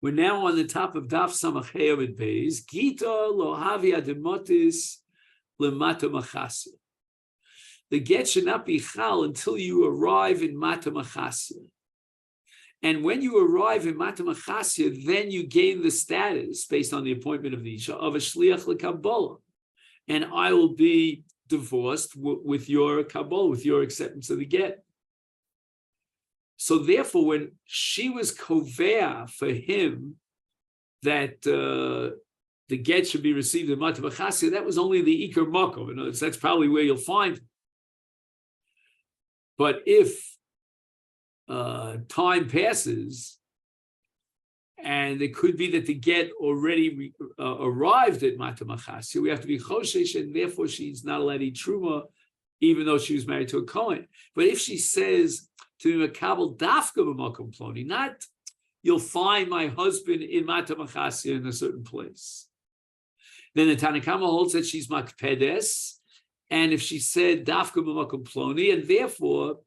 We're now on the top of Daf Samach Heyamid Beis. Gita lo havi ademotis lemata machasya. The get should not be chal until you arrive in Mata Machasya. And when you arrive in Mata Machasya, then you gain the status, based on the appointment of the Isha, of a Shliach LeKabbalah. And I will be divorced with your Kabbalah, with your acceptance of the get. So therefore, when she was kovea for him that the get should be received in Mata Machasya, that was only the Iker Moko. In other words, that's probably where you'll find it. But if time passes, and it could be that the get already arrived at Mata Machasya, we have to be choshesh, and therefore she's not allowed to eat truma, even though she was married to a Kohen. But if she says to the Makabel dafka b'makom ploni, not you'll find my husband in Mata Machasya in a certain place, then the Tanakama holds that she's makpedes. And if she said dafka b'makom ploni, and therefore,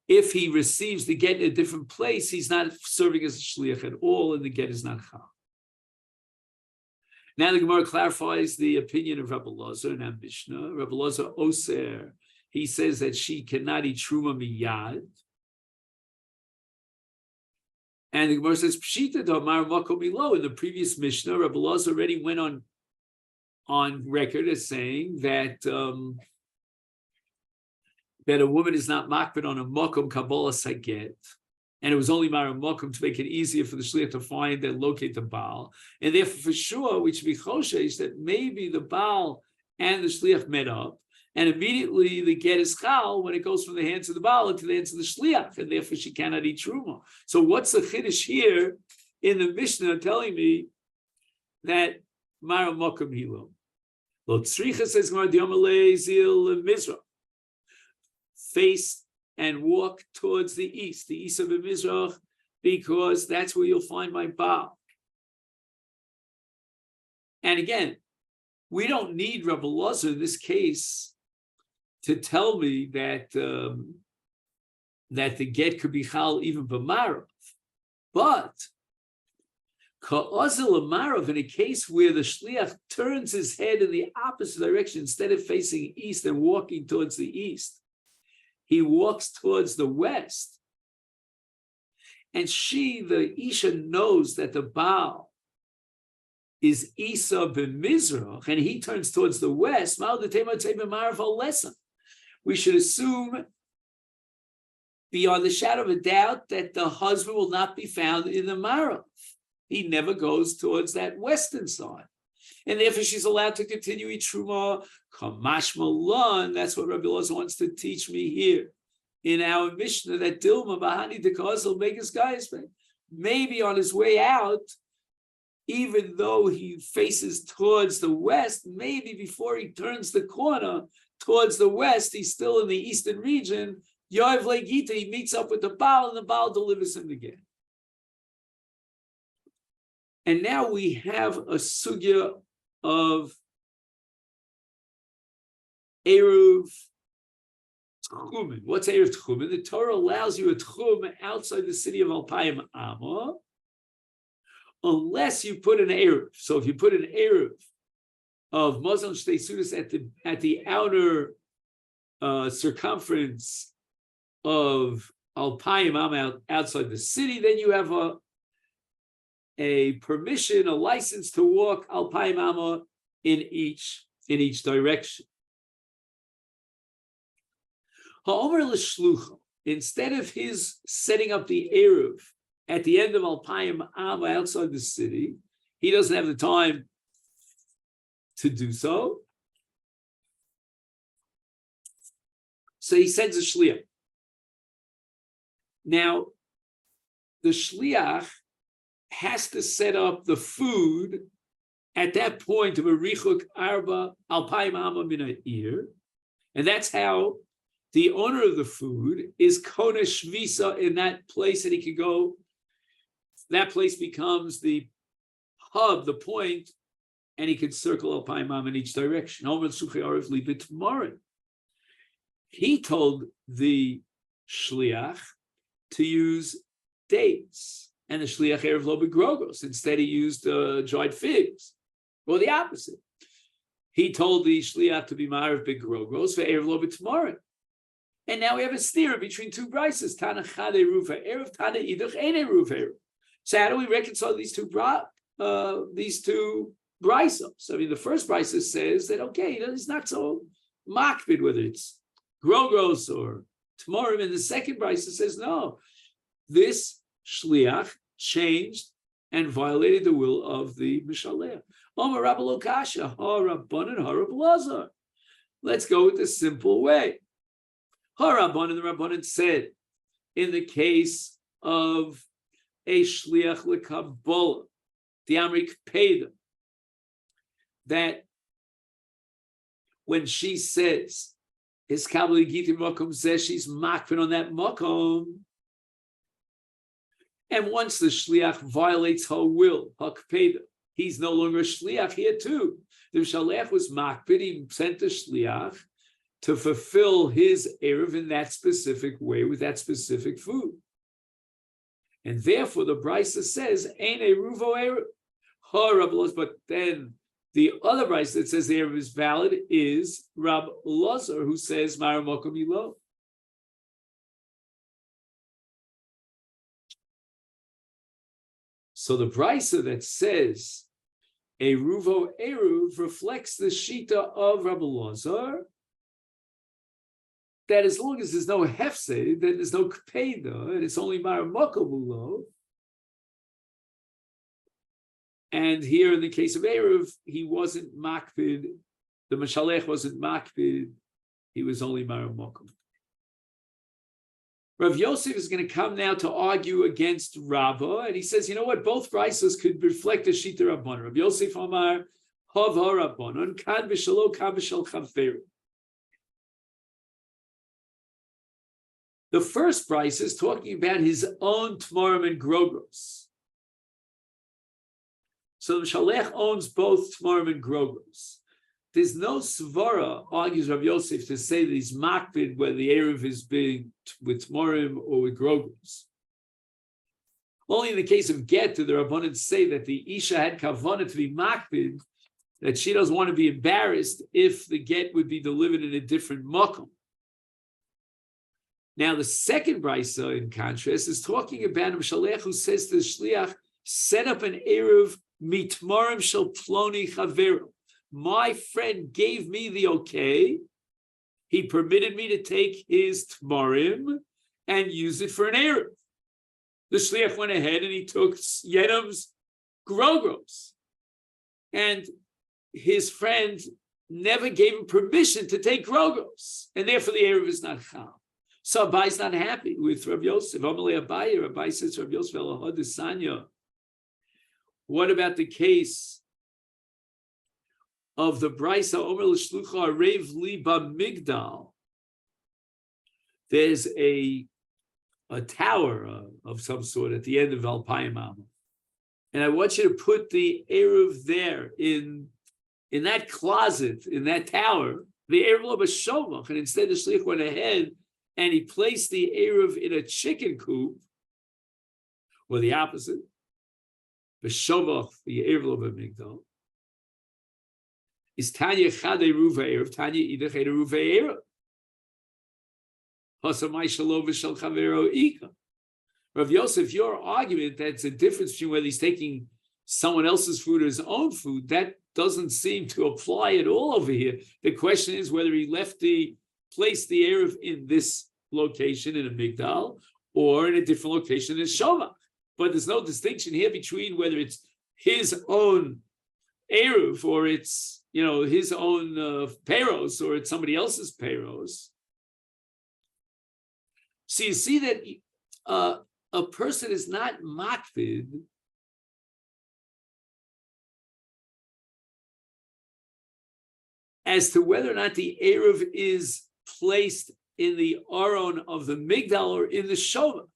if he receives the get in a different place, he's not serving as a shliach at all, and the get is not chal. Now the Gemara clarifies the opinion of Rabbi Lazar in our Mishnah. Rabbi Lazar Oser, he says that she cannot eat truma miyad. And the Gemara says, Pshita damar makom milo. In the previous Mishnah, Rabbi Lazar already went on record as saying that that a woman is not makbid on a makom kabbalah saget, and it was only mara makom to make it easier for the shliach to find and locate the baal, and therefore for sure we should be choshesh that maybe the baal and the shliach met up, and immediately the get is chal when it goes from the hands of the baal into the hands of the shliach, and therefore she cannot eat truma. So what's the chiddush here in the Mishnah telling me that mara makom hilo? Lo tzricha says Gemara diamalei zil mizrach. Face and walk towards the east of the Mizrach, because that's where you'll find my Baal. And again, we don't need Rabbi Lazar in this case to tell me that that the get could be chal even b'marav, but ka'azil amarav, in a case where the shliach turns his head in the opposite direction instead of facing east and walking towards the east, he walks towards the west, and she, the Isha, knows that the Baal is Isa b'Mizrach, and he turns towards the west. We should assume beyond the shadow of a doubt that the husband will not be found in the Marav. He never goes towards that western side. And therefore she's allowed to continue eat truma kamash malan. That's what Rabbi Lazar wants to teach me here in our Mishnah, that Dilma Bahani Dekaz will make his guys maybe on his way out, even though he faces towards the west, maybe before he turns the corner towards the west, he's still in the eastern region. Yoav Legita, he meets up with the Baal, and the Baal delivers him again. And now we have a sugya of Eruv Tchumen. What's Eruv Tchumen? The Torah allows you a Tchum outside the city of Alpayim Amma, unless you put an Eruv. So if you put an Eruv of Muslim Shtei Sudas at the outer circumference of Alpayim Amma outside the city, then you have a permission, a license to walk Alpayim Amma in each direction. Ha'omer l'shlucha, instead of his setting up the Eruv at the end of Alpayim Amma outside the city, he doesn't have the time to do so. So he sends a shliach. Now, the shliach has to set up the food at that point of a richuk arba alpayim amma min ha'ir, and that's how the owner of the food is kona shvisa in that place, and he can go. That place becomes the hub, the point, and he can circle alpayim amma in each direction. He told the shliach to use dates and the shliach erev lo begrogos. Instead, he used dried figs, or the opposite. He told the shliach to be ma'ariv begrogos for erev lo b'tmorim. And now we have a steer between two brises. Tana chade rufa erev, tana idach ene rufa erev. So how do we reconcile these two brisos? I mean, the first brisa says that okay, it's not so makbid whether it's grogos or tmorim, and the second brisa says no, this shliach changed and violated the will of the mishaleh. Omer Rabba lo kasha, ha rabbanan, ha Rabba Lazar. Let's go with the simple way. Ha rabbanan, the rabbanan said, in the case of a shliach lekabbalah, the Amrik Peda, that when she says, his kabbalah Gitin makom says she's makfin on that makom, and once the shliach violates her will, hakpeda, he's no longer a shliach here too. The shliach was makpid, he sent the shliach to fulfill his erev in that specific way with that specific food. And therefore the brisa says, ain't a ruvo erev, but then the other brisa that says the erev is valid is Rab Lazar, who says Mara Mokom Yilo. So the brisa that says a ruvo eruv reflects the shita of Rabbi Lazar, that as long as there's no hefse, then there's no kpeda, and it's only Mara Mokom Yilo. And here in the case of eruv, he wasn't makpid, the mashalech wasn't makpid, he was only Mara Mokom. Rav Yosef is going to come now to argue against Rabbah, and he says, you know what, both brises could reflect the Shita Rabbanon. Rav Yosef Amar, Hav HaRabbanon, Kad B'Shalo, Kad B'Shal Chaveru. The first brise is talking about his own Tmorim and Grogros. So the Shalech owns both Tmorim and Grogros. There's no svara, argues Rav Yosef, to say that he's makbid whether the erev is being with tmorim or with grogos. Only in the case of get do the Rabbanan say that the isha had kavanah to be makbid, that she doesn't want to be embarrassed if the get would be delivered in a different makom. Now the second brisa, in contrast, is talking about a shalech who says to the shliach, set up an erev mitmorim shel ploni chaveru. My friend gave me the okay. He permitted me to take his tmarim and use it for an erev. The shliach went ahead and he took Yedam's grogros. And his friend never gave him permission to take grogros. And therefore the erev is not chal. So Abai is not happy with Rav Yosef. Amalei Abai, Abai says Rav Yosef Elahad Sanya. What about the case of the Brisa Omer L'Shlucha Rev Liba Migdal? There's a tower of some sort at the end of Alpayim Amma. And I want you to put the Erev there in that closet, in that tower, the Erev Lo B'Shovach. And instead the Shliach went ahead and he placed the Erev in a chicken coop, or the opposite, B'Shovach, the Erev Lo B'Migdal. Is Tanya Chade Ruva Erev, Tanya Idach Eda Ruva Erev. Hasamai Shalom V'Shal Chavero Ika. Rav Yosef, your argument that's a difference between whether he's taking someone else's food or his own food, that doesn't seem to apply at all over here. The question is whether he placed the Erev in this location in a Migdal or in a different location in Shovach. But there's no distinction here between whether it's his own Erev or it's his own peiros, or it's somebody else's peiros. So you see that a person is not makvid as to whether or not the erev is placed in the aron of the migdal or in the shovach.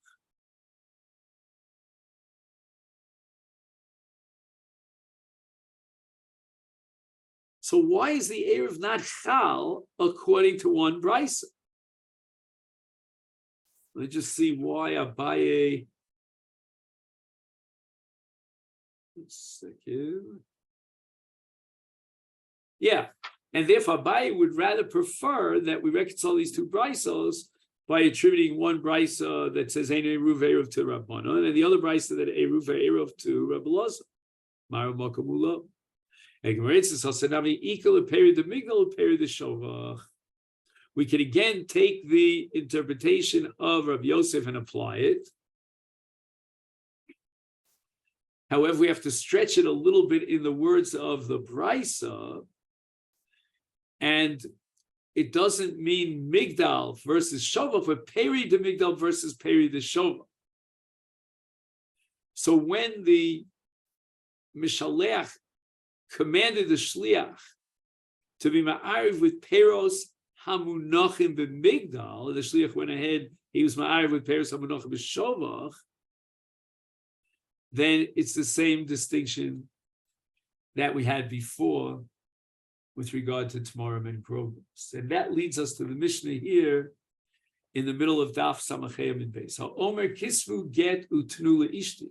So why is the erev not chal according to one brisa? Let's just see why Abaye second. Yeah, and therefore Abaye would rather prefer that we reconcile these two brisos by attributing one brisa that says Ein Eruv Eruv to Rabbanon, and the other brisa that Eruv Eruv to Rabbi Elazar. Maru Makamulo. And Gemara says Hasanami Ikal Peri the Migdal Peri the Shovach. We can again take the interpretation of Rabbi Yosef and apply it. However, we have to stretch it a little bit in the words of the brisa. And it doesn't mean Migdal versus Shovach, but Peri de Migdal versus Peri de Shovach. So when the Mishaleach commanded the Shliach to be ma'ariv with Peros Hamunachim b'Migdal, and the Shliach went ahead, he was ma'ariv with Peros Hamunachim b'Shovach, then it's the same distinction that we had before with regard to Tamarim and Krogos. And that leads us to the Mishnah here in the middle of Daf Samachayim and Beis. Omer Kisvu get utnu leishti.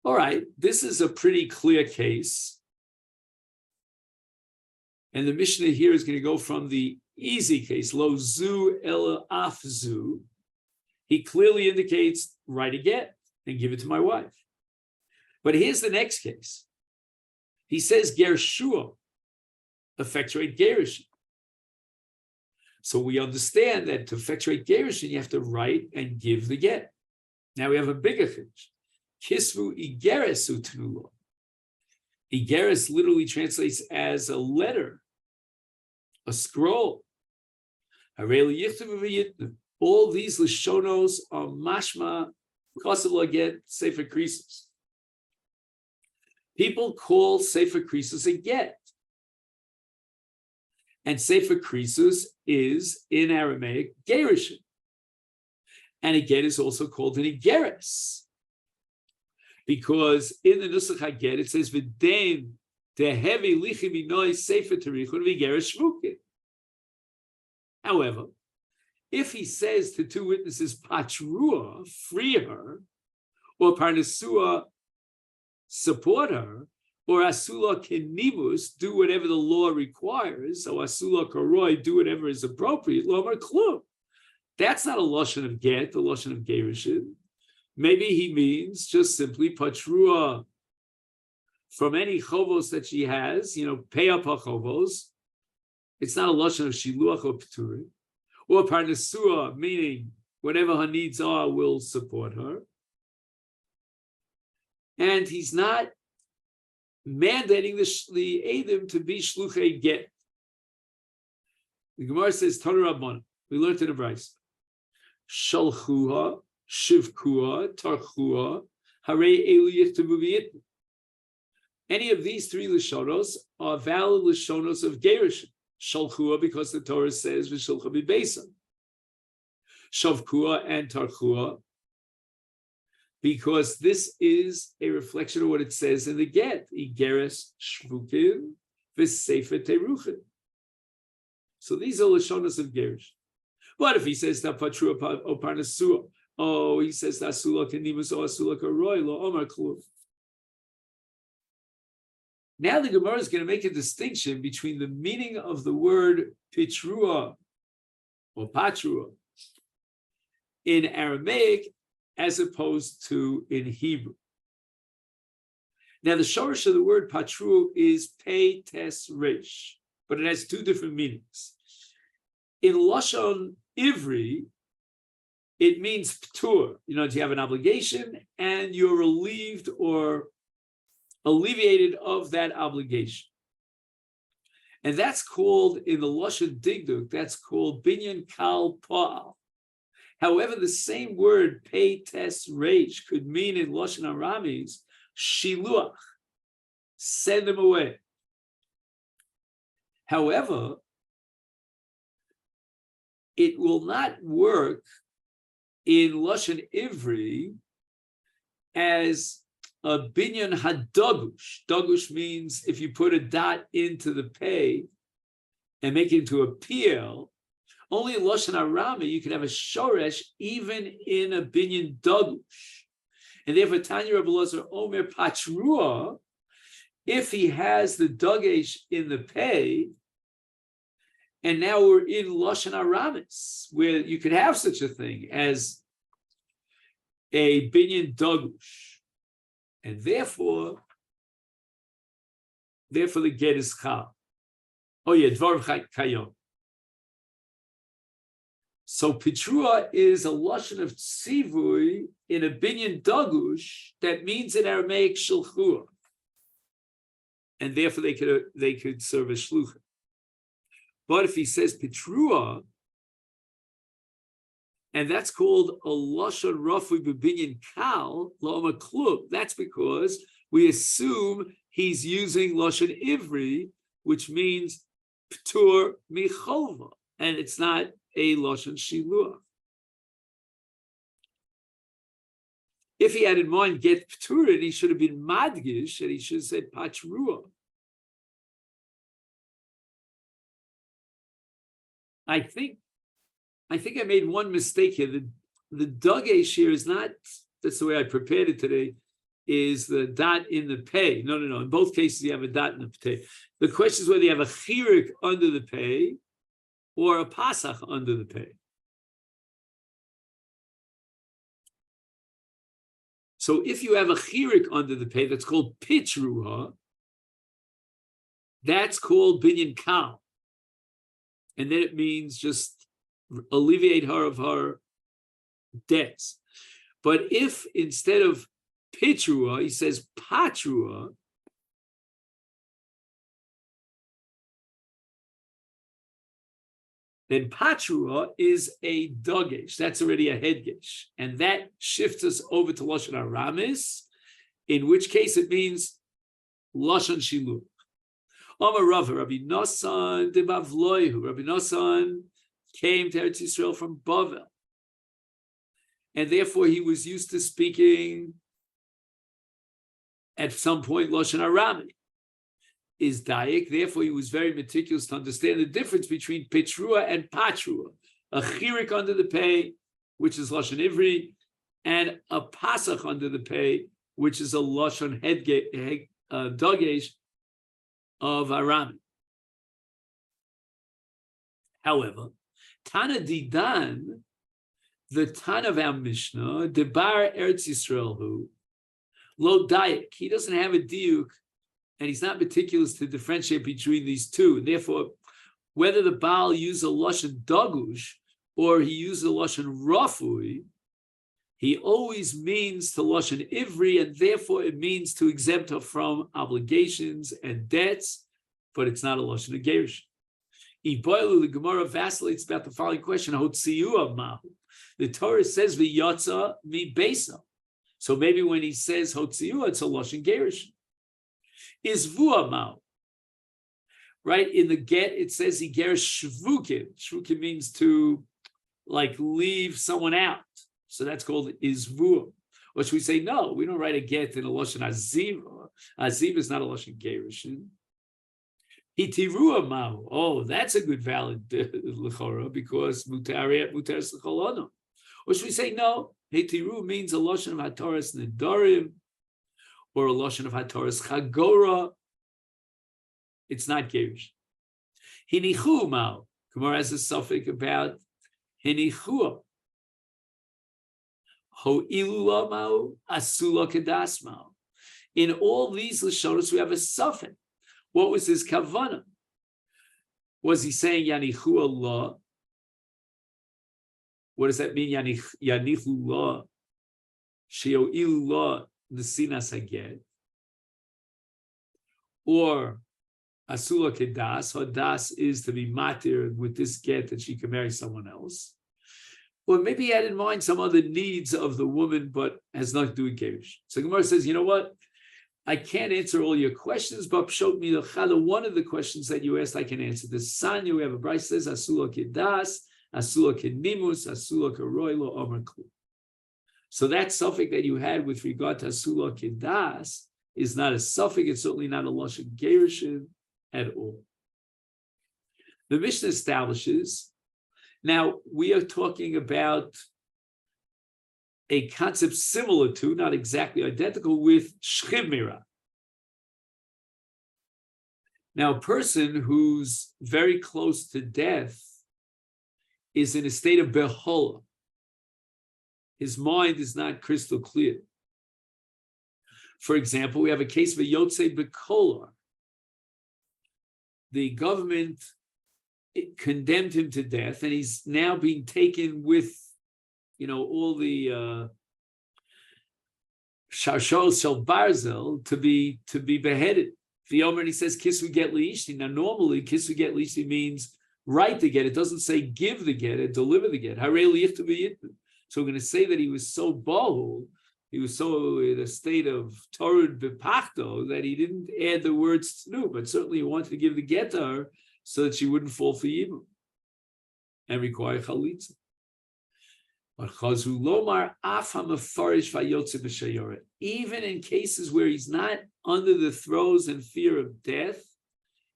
All right, this is a pretty clear case. And the Mishnah here is going to go from the easy case, lo zu el af zu. He clearly indicates, write a get and give it to my wife. But here's the next case. He says, gershua, effectuate gerushin. So we understand that to effectuate gerushin, you have to write and give the get. Now we have a bigger thing. Kisvu igeres utnulo. Igeres literally translates as a letter, a scroll. All these lishonos are mashma kosel get sefer krisos. People call sefer krisos a get, and sefer krisos is in Aramaic gerushin, and a get is also called an igeres. Because in the Nusach HaGet, it says, V'dein tehevi lichi minoi sefer terichun v'geresh shvukin. However, if he says to two witnesses, Patrua, free her, or Parnasua, support her, or Asula kenibus, do whatever the law requires, or Asula koroi, do whatever is appropriate, Lomar klum. That's not a Lashon of Get, the Lashon of Gerushin. Maybe he means just simply patrua from any chovos that she has, pay up her chovos. It's not a lashon of shiluach or p'turim. Or parnasua, meaning whatever her needs are will support her. And he's not mandating the Eidim to be shluchei get. The Gemara says, Tana Rabbana, we learned in the Brayso, Shalchuha, Shivkua, Tarchua, Hare Elu Yichtavu v'Yitnu. Any of these three Lashonos are valid Lashonos of Gerushin. Shalchua, because the Torah says, V'shulcha b'Beisan. Shavkua and Tarchua, because this is a reflection of what it says in the Get. Igeres Shvukim v'Sefer Teruchin. So these are Lashonos of Gerushin. What if he says, Tapatru o Parnasua? Oh, he says Asula Kanimus or Asula Karoy Lo Omar Kluf. Now the Gemara is going to make a distinction between the meaning of the word Pitrua or Patrua in Aramaic as opposed to in Hebrew. Now the shorish of the word Patrua is Pei Tes Resh, but it has two different meanings. In Lashon Ivri, it means ptur. You have an obligation and you're relieved or alleviated of that obligation. And that's called, in the Lashon Digduk, that's called binyan kal pa'al. However, the same word, pei tes reish, could mean in Lashon Aramis, shiluach, send them away. However, it will not work in Lashon Ivri as a binyan hadagush. Dagush means if you put a dot into the pei and make it into a piel, only in Lashon Arama you can have a shoresh even in a binyan dagush. And therefore, Tanya Rabbi Elazar Omer Pachrua, if he has the dagesh in the pay, and now we're in Lashon Aramis, where you could have such a thing as a binyan dagush, and therefore the get is chal. Oh yeah, dvar kayom. So Pitrua is a lashon of tzivui in a binyan dagush that means in Aramaic shulchua, and therefore they could serve as shluchim. But if he says Pitrua, and that's called a lashon rafui b'binyan kal la'oma klub, that's because we assume he's using lashon ivri, which means ptur micholva, and it's not a lashon shiluach. If he had in mind get pturin, he should have been madgish, and he should have said pachrua. I think I made one mistake here. The dagesh here is not, that's the way I prepared it today, is the dot in the pay. No. In both cases, you have a dot in the pay. The question is whether you have a chirik under the pay or a pasach under the pay. So if you have a chirik under the pay, that's called pitruha, that's called binyan kal. And then it means just alleviate her of her debts. But if instead of pitrua, he says patrua, then patrua is a dagesh. That's already a headgesh. And that shifts us over to Lashon Aramis, in which case it means Lashon Shiluch. Amar Rava, Rabbi Nosson de Bavloihu. Rabbi Nosson came to Eretz Yisrael from Bavel, and therefore he was used to speaking at some point Lashon Arami. Is Dayak, therefore he was very meticulous to understand the difference between Petrua and Patrua, a chirik under the pay, which is Lashon Ivri, and a Pasach under the pay, which is a Lashon Dagesh of Arami. However, Tana Didan, the Tana of our Mishnah, Debar Eretz Yisrael, who Lo Dayak, he doesn't have a diuk, and he's not meticulous to differentiate between these two. And therefore, whether the Baal used a Lashon Dagush or he used a Lashon Rafui, he always means to Lashon Ivri, and therefore it means to exempt her from obligations and debts, but it's not a Lashon of Gerish. Iboilu, the Gemara vacillates about the following question: Hotziu Mahu. The Torah says V'yotza mi Besa. So maybe when he says Hotziu, it's a Lashon Gerish. Is Vua Mahu. Right? In the get, it says he gerish shvukim. Shvukim means to like leave someone out. So that's called izvua. Or should we say, no, we don't write a get in a Lashon Aziva. Aziva is not a Lashon Gerishin. Hitirua Mahu. Oh, that's a good valid L'chora because mutariat mutaris l'cholono. Or should we say, no, Hitiru means a Lashon of Hataras Nedarim or a Lashon of Hataras Chagora. It's not Gerish. Hinichu Mahu. Gemara has a suffix about Hinichua. Ho'ilula Mahu, Asula Kedas Mahu. In all these Lashonos, we have a suffix. What was his kavanah? Was he saying Yanichu Allah? What does that mean? Yanichu Allah, Sheo'ilu Allah, Nesinas Haged, or Asula Kedas? Her das is to be matir with this get that she can marry someone else. Or maybe he had in mind some other needs of the woman, but has nothing to do with Gerish. So Gemara says, you know what? I can't answer all your questions, but showed me one of the questions that you asked, I can answer. The Sanya, we have a Bryce says, Asula Kedas, Asula Kenimus, Asula Keroilo, Omer Klu. So that suffix that you had with regard to Asula Kedas is not a suffix, it's certainly not a Lashon Gerishin at all. The Mishnah establishes Now, we are talking about a concept similar to, not exactly identical, with shchimira. Now, a person who's very close to death is in a state of behola. His mind is not crystal clear. For example, we have a case of a Yotzei Bekolar. The government condemned him to death, and he's now being taken with, all the Sharshol Shel Barzel to be beheaded. The Omer, and he says, Kisu get liishti. Now, normally, Kisu get liishti means write the get. It doesn't say give the get, it deliver the get. So we're going to say that he was so bahul, he was so in a state of torud bepachto that he didn't add the words tnu, but certainly he wanted to give the get to her so that she wouldn't fall for yibum and require chalitza. But chazu lomar af hamafarish vayotze b'shayora. Even in cases where he's not under the throes and fear of death,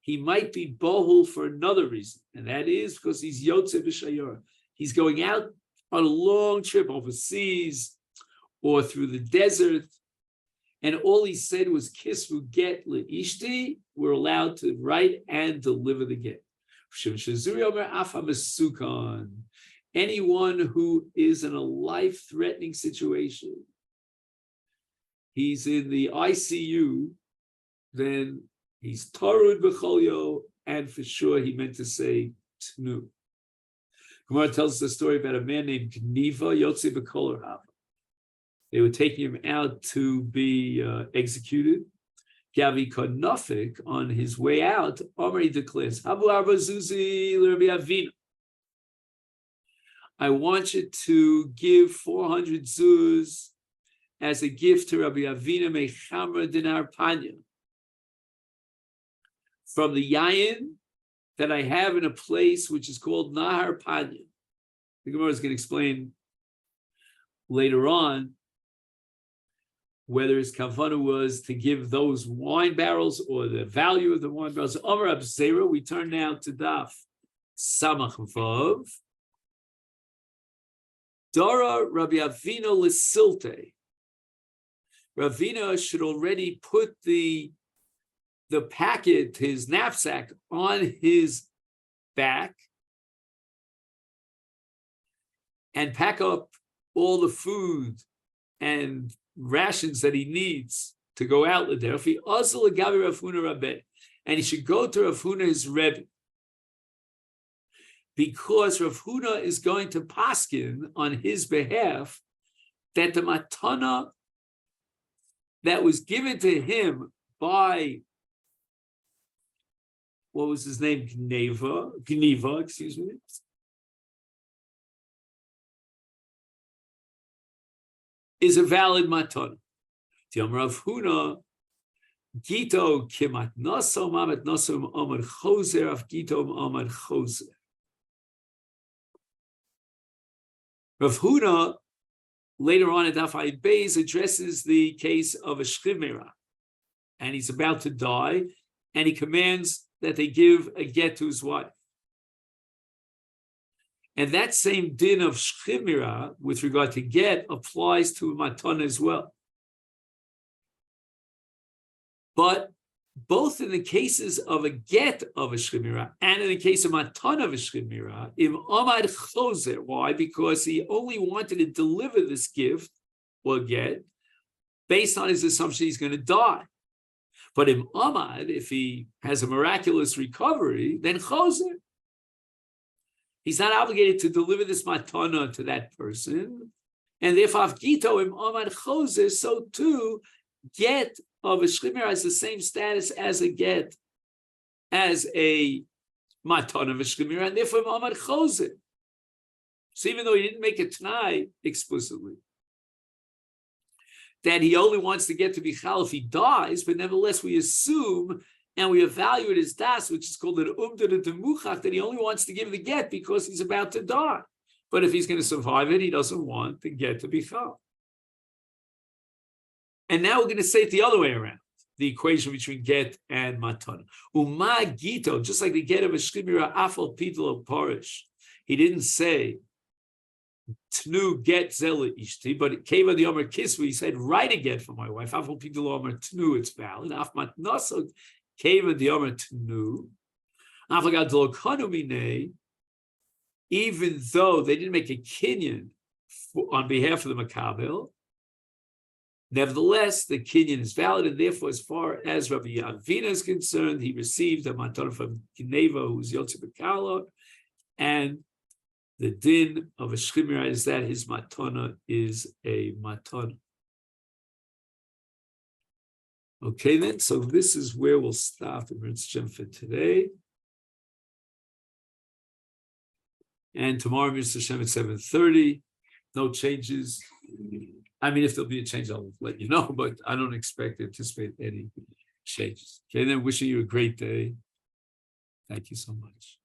he might be bohul for another reason, and that is because he's yotze b'shayora. He's going out on a long trip overseas or through the desert, and all he said was kisvu get leishti. We're allowed to write and deliver the get. Anyone who is in a life-threatening situation, he's in the ICU, then he's tarud b'cholyo, and for sure he meant to say tnu. Gemara tells us a story about a man named Gniva Yotze B'Kolar Hava. They were taking him out to be executed. Gavi Konofik, on his way out, Omri declares, Habu Arba Zuzi L'Rabbi Avina. I want you to give 400 zuz as a gift to Rabbi Avina Mechamra Dinar Panya from the yayin that I have in a place which is called Nahar Panya. The Gemara is going to explain later on whether his kavana was to give those wine barrels or the value of the wine barrels. Amar Abzera, we turn now to Daf Samach Vav. Dara Rabbi Avina L'Silte. Ravina should already put the packet, his knapsack, on his back and pack up all the food and rations that he needs to go out there. And he should go to Rav Huna, his Rebbe, because Rav Huna is going to paskin on his behalf that the matana that was given to him by, what was his name? Gniva, excuse me. Is a valid matana. Tiam Rav Huna, Gito kimat naso mamet naso amad choser af Gito amad choser. Rav Huna, later on at Daf Ayin Beis, addresses the case of a shchimera, and he's about to die, and he commands that they give a get to his wife. And that same din of shchimera with regard to get applies to matana as well. But both in the cases of a get of a shchimera and in the case of matana of a shchimera, im amad choser. Why? Because he only wanted to deliver this gift or get based on his assumption he's going to die. But im amad, if he has a miraculous recovery, then choser. He's not obligated to deliver this matana to that person. And if Avgito im amad choser, so too, get of a shchimera has the same status as a get, as a matana of a shchimera, and therefore im amad choser. So even though he didn't make a t'nai explicitly, that he only wants to get to be chal if he dies, but nevertheless we assume and we evaluate his das, which is called an umdana demuchach, that he only wants to give the get because he's about to die. But if he's going to survive it, he doesn't want the get to be chal. And now we're going to say it the other way around, the equation between get and matana. Uma gito, just like the get of a shchimera afal pidlo parish, He didn't say Tnu get zela ishti, but it came on the Omer Kisvu. He said, write a get for my wife. Afal pigdul Omer Tnu, it's valid. Afmat Nosog came on the Omer Tnu. Afagad lo kanumine, even though they didn't make a kinyan on behalf of the Makabel, nevertheless, the kinyan is valid, and therefore, as far as Rabbi Yavina is concerned, he received a matana from Gineva, who's Yotze Bekala, and the din of a shchimira is that his matana is a matana. Okay, then, so this is where we'll stop in Mitzvah for today. And tomorrow, Mr. Shem at 7:30. No changes. I mean, if there'll be a change, I'll let you know, but I don't anticipate any changes. Okay, then wishing you a great day. Thank you so much.